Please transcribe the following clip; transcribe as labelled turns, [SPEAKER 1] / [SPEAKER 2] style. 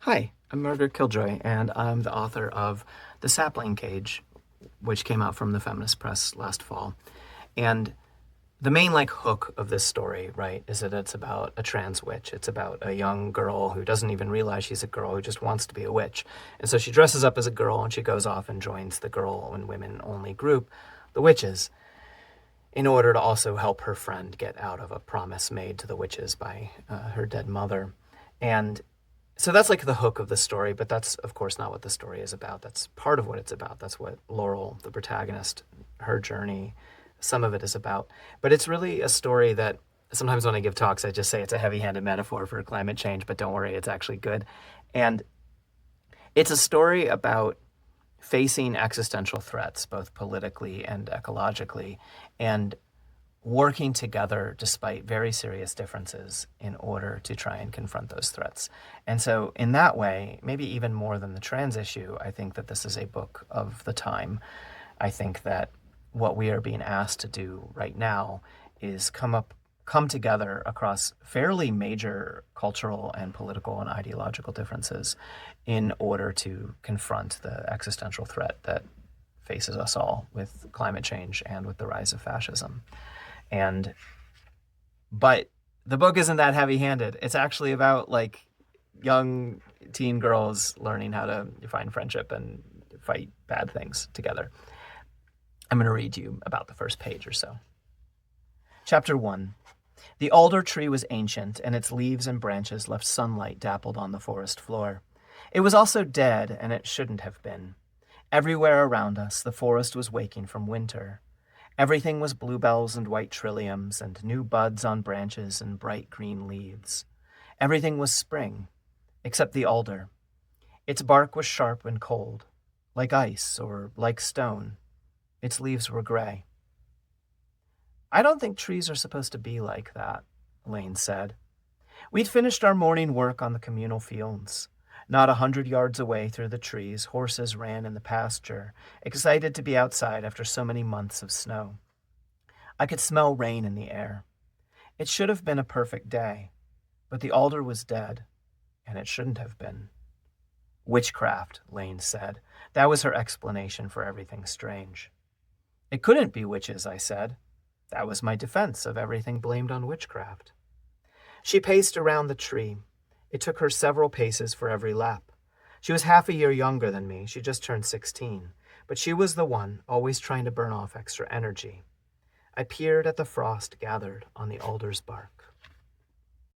[SPEAKER 1] Hi, I'm Margaret Killjoy, and I'm the author of The Sapling Cage, which came out from the Feminist Press last fall. And the main hook of this story, right, is that it's about a trans witch. It's about a young girl who doesn't even realize she's a girl, who just wants to be a witch. And so she dresses up as a girl and she goes off and joins the girl and women only group, the witches, in order to also help her friend get out of a promise made to the witches by her dead mother. And so that's the hook of the story, but that's of course not what the story is about. That's part of what it's about. That's what Laurel, the protagonist, her journey, some of it is about. But it's really a story that sometimes when I give talks, I just say it's a heavy-handed metaphor for climate change, but don't worry, it's actually good. And it's a story about facing existential threats, both politically and ecologically, and working together despite very serious differences in order to try and confront those threats. And so in that way, maybe even more than the trans issue, I think that this is a book of the time. I think that what we are being asked to do right now is come together across fairly major cultural and political and ideological differences in order to confront the existential threat that faces us all with climate change and with the rise of fascism. But the book isn't that heavy-handed. It's actually about young teen girls learning how to find friendship and fight bad things together. I'm going to read you about the first page or so. Chapter 1. The alder tree was ancient, and its leaves and branches left sunlight dappled on the forest floor. It was also dead, and it shouldn't have been. Everywhere around us, the forest was waking from winter. Everything was bluebells and white trilliums and new buds on branches and bright green leaves. Everything was spring, except the alder. Its bark was sharp and cold, like ice or like stone. Its leaves were gray. I don't think trees are supposed to be like that, Lane said. We'd finished our morning work on the communal fields. Not 100 yards away through the trees, horses ran in the pasture, excited to be outside after so many months of snow. I could smell rain in the air. It should have been a perfect day, but the alder was dead, and it shouldn't have been. Witchcraft, Lane said. That was her explanation for everything strange. It couldn't be witches, I said. That was my defense of everything blamed on witchcraft. She paced around the tree. It took her several paces for every lap. She was half a year younger than me. She just turned 16. But she was the one, always trying to burn off extra energy. I peered at the frost gathered on the alder's bark.